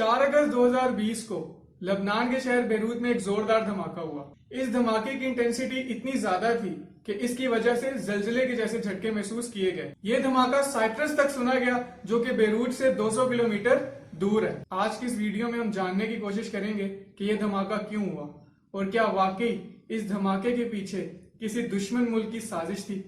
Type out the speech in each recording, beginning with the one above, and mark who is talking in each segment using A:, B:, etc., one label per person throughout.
A: 4 अगस्त 2020 को लबनान के शहर बेरूत में एक जोरदार धमाका हुआ। इस धमाके की इंटेंसिटी इतनी ज्यादा थी कि इसकी वजह से जलजले के जैसे झटके महसूस किए गए। ये धमाका साइप्रस तक सुना गया, जो कि बेरूत से 200 किलोमीटर दूर है। आज की इस वीडियो में हम जानने की कोशिश करेंगे कि यह धमाका क्यों हुआ और क्या वाकई इस धमाके के पीछे किसी दुश्मन मुल्क की साजिश थी।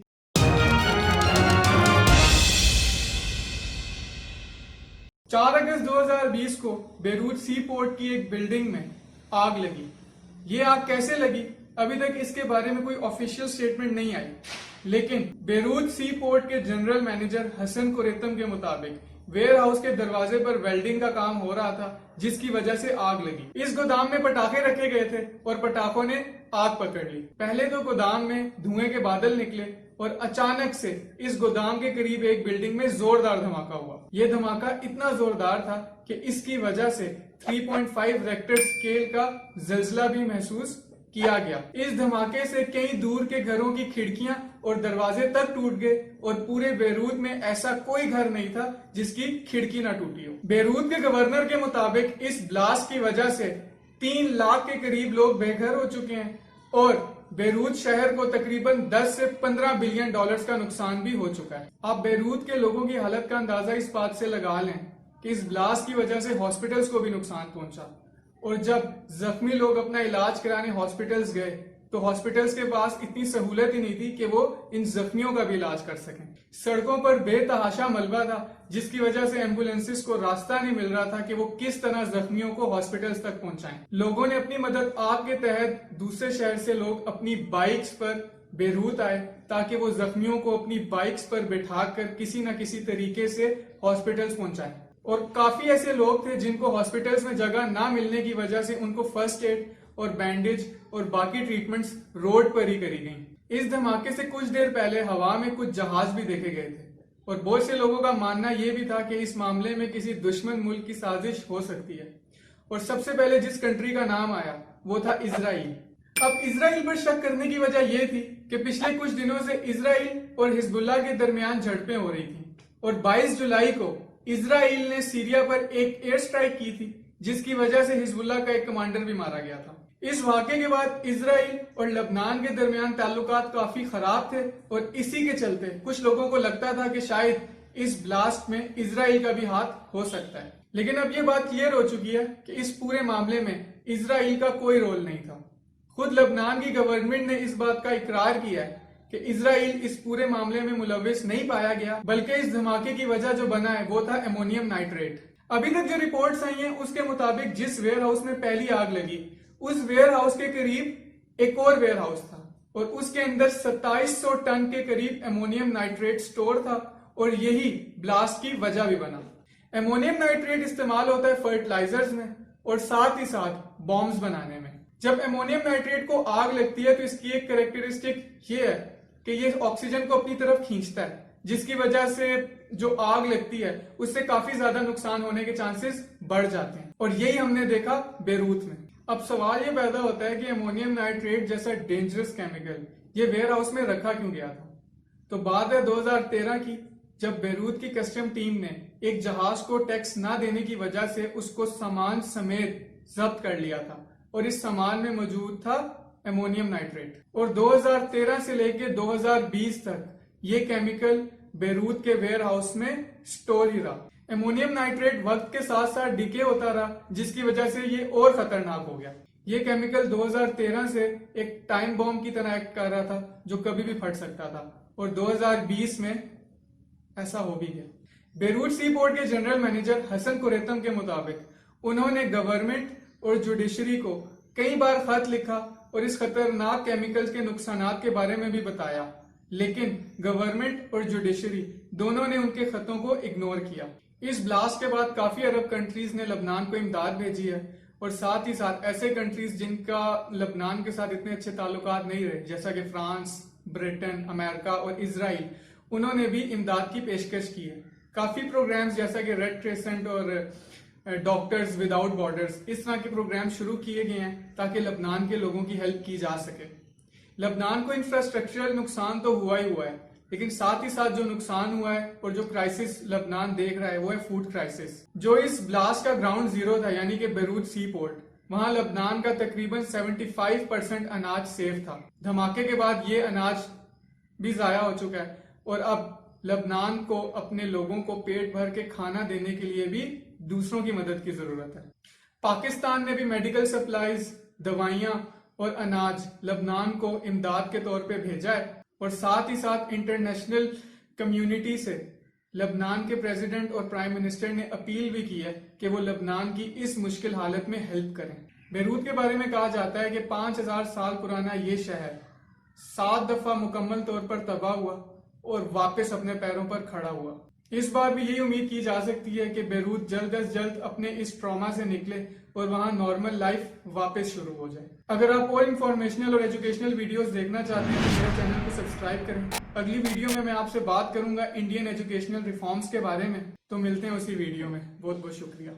A: चार अगस्त 2020 को बेरूत सी पोर्ट की एक बिल्डिंग में आग लगी। ये आग कैसे लगी, अभी तक इसके बारे में कोई ऑफिशियल स्टेटमेंट नहीं आई, लेकिन बेरूत सी पोर्ट के जनरल मैनेजर हसन कुरेतम के मुताबिक वेयर हाउस के दरवाजे पर वेल्डिंग का काम हो रहा था, जिसकी वजह से आग लगी। इस गोदाम में पटाखे रखे गए थे और पटाखों ने आग पकड़ ली। पहले तो गोदाम में धुएं के बादल निकले और अचानक से इस गोदाम के करीब एक बिल्डिंग में जोरदार धमाका हुआ। यह धमाका इतना जोरदार था कि इसकी वजह से 3.5 रेक्टर स्केल का जलजला भी महसूस किया गया। इस धमाके से कई दूर के घरों की खिड़कियां और दरवाजे तक टूट गए और पूरे बेरूत में ऐसा कोई घर नहीं था जिसकी खिड़की ना टूटी हो। बेरूत के गवर्नर के मुताबिक इस ब्लास्ट की वजह से 3 लाख के करीब लोग बेघर हो चुके हैं और बेरूत शहर को तकरीबन 10 से 15 बिलियन डॉलर्स का नुकसान भी हो चुका है। आप बेरूत के लोगों की हालत का अंदाजा इस बात से लगा लें कि इस ब्लास्ट की वजह से हॉस्पिटल्स को भी नुकसान पहुंचा और जब जख्मी लोग अपना इलाज कराने हॉस्पिटल्स गए तो हॉस्पिटल्स के पास इतनी सहूलत ही नहीं थी कि वो इन जख्मियों का भी इलाज कर सकें। सड़कों पर बेतहाशा मलबा था, जिसकी वजह से एम्बुलेंसेस को रास्ता नहीं मिल रहा था कि वो किस तरह जख्मियों को हॉस्पिटल्स तक पहुंचाएं। लोगों ने अपनी मदद आग के तहत दूसरे शहर से लोग अपनी बाइक्स पर बेरूत आए ताकि वो जख्मियों को अपनी बाइक्स पर बैठाकर किसी न किसी तरीके से हॉस्पिटल्स पहुंचाएं। और काफी ऐसे लोग थे जिनको हॉस्पिटल्स में जगह ना मिलने की वजह से उनको फर्स्ट एड और बैंडेज और बाकी ट्रीटमेंट्स रोड पर ही करी गई। इस धमाके से कुछ देर पहले हवा में कुछ जहाज भी देखे गए थे और बहुत से लोगों का मानना यह भी था कि इस मामले में किसी दुश्मन मुल्क की साजिश हो सकती है। और सबसे पहले जिस कंट्री का नाम आया वो था इजराइल। अब इजराइल पर शक करने की वजह यह थी कि पिछले कुछ दिनों से इजराइल और हिजबुल्लाह के दरमियान झड़पें हो रही थी और 22 जुलाई को इजराइल ने सीरिया पर एक एयर स्ट्राइक की थी, जिसकी वजह से हिजबुल्लाह का एक कमांडर भी मारा गया था। इस वाकये के बाद इजराइल और लबनान के दरमियान ताल्लुकात काफी खराब थे और इसी के चलते कुछ लोगों को लगता था कि शायद इस ब्लास्ट में इजराइल का भी हाथ हो सकता है। लेकिन अब यह बात क्लियर हो चुकी है कि इस पूरे मामले में इजराइल का कोई रोल नहीं था। खुद लबनान की गवर्नमेंट ने इस बात का इकरार किया है कि इजराइल इस पूरे मामले में मुलविस नहीं पाया गया, बल्कि इस धमाके की वजह जो बना है वो था अमोनियम नाइट्रेट। अभी तक जो रिपोर्ट्स आई हैं उसके मुताबिक जिस वेयर हाउस में पहली आग लगी उस वेयर हाउस के करीब एक और वेयर हाउस था और उसके अंदर 2700 टन के करीब अमोनियम नाइट्रेट स्टोर था और यही ब्लास्ट की वजह भी बना। अमोनियम नाइट्रेट इस्तेमाल होता है फर्टिलाइजर्स में और साथ ही साथ बॉम्ब्स बनाने में। जब अमोनियम नाइट्रेट को आग लगती है तो इसकी एक कैरेक्टरिस्टिक ये है कि ये ऑक्सीजन को अपनी तरफ खींचता है, जिसकी वजह से जो आग लगती है उससे काफी ज्यादा नुकसान होने के चांसेस बढ़ जाते हैं और यही हमने देखा बेरूत में। अब सवाल ये पैदा होता है कि अमोनियम नाइट्रेट जैसा डेंजरस केमिकल ये वेयर हाउस में रखा क्यों गया था। तो बात है 2013 की, जब बेरूत की कस्टम टीम ने एक जहाज को टैक्स ना देने की वजह से उसको सामान समेत जब्त कर लिया था और इस सामान में मौजूद था अमोनियम नाइट्रेट। और 2013 से लेकर 2020 तक ये केमिकल बेरूत के वेयर हाउस में स्टोर ही रहा। अमोनियम नाइट्रेट वक्त के साथ साथ डिके होता रहा, जिसकी वजह से ये और खतरनाक हो गया। ये केमिकल 2013 से एक टाइम बॉम्ब की तरह एक्ट कर रहा था जो कभी भी फट सकता था और 2020 में ऐसा हो भी गया। बेरूत सी पोर्ट के जनरल मैनेजर हसन कुरेतम के मुताबिक उन्होंने गवर्नमेंट और जुडिशरी को कई बार खत लिखा और इस खतरनाक केमिकल्स के नुकसानात के बारे में भी बताया, लेकिन गवर्नमेंट और जुडिशरी दोनों ने उनके खतों को इग्नोर किया। इस ब्लास्ट के बाद काफी अरब कंट्रीज ने लबनान को इमदाद भेजी है और साथ ही साथ ऐसे कंट्रीज जिनका लबनान के साथ इतने अच्छे ताल्लुकात नहीं रहे, जैसा कि फ्रांस, ब्रिटेन, अमेरिका और इजराइल, उन्होंने भी इमदाद की पेशकश की है। काफी प्रोग्राम्स जैसा कि रेड क्रेसेंट और डॉक्टर्स विदाउट बॉर्डर्स, इस तरह के प्रोग्राम शुरू किए गए हैं ताकि लबनान के लोगों की हेल्प की जा सके। लबनान को इंफ्रास्ट्रक्चरल नुकसान तो हुआ ही हुआ है, लेकिन साथ ही साथ जो नुकसान हुआ है और जो क्राइसिस लबनान देख रहा है वो है फूड क्राइसिस। जो इस ब्लास्ट का ग्राउंड जीरो था यानी कि बेरूत सी पोर्ट, वहां लबनान का तकरीबन 75% अनाज सेफ था। धमाके के बाद ये अनाज भी जाया हो चुका है और अब लबनान को अपने लोगों को पेट भर के खाना देने के लिए भी दूसरों की मदद की जरूरत है। पाकिस्तान ने भी मेडिकल सप्लाईज, दवाइयां और अनाज लबनान को इमदाद के तौर पे भेजा है और साथ ही साथ इंटरनेशनल कम्युनिटी से लबनान के प्रेसिडेंट और प्राइम मिनिस्टर ने अपील भी की है कि वो लबनान की इस मुश्किल हालत में हेल्प करें। बेरूत के बारे में कहा जाता है कि 5000 साल पुराना ये शहर 7 दफा मुकम्मल तौर पर तबाह हुआ और वापस अपने पैरों पर खड़ा हुआ। इस बार भी यही उम्मीद की जा सकती है कि बेरूत जल्द अज जल्द अपने इस ट्रॉमा से निकले और वहां नॉर्मल लाइफ वापस शुरू हो जाए। अगर आप और इन्फॉर्मेशनल और एजुकेशनल वीडियोस देखना चाहते हैं तो मेरे चैनल को सब्सक्राइब करें। अगली वीडियो में मैं आपसे बात करूंगा इंडियन एजुकेशनल रिफॉर्म्स के बारे में, तो मिलते हैं उसी वीडियो में। बहुत बहुत शुक्रिया।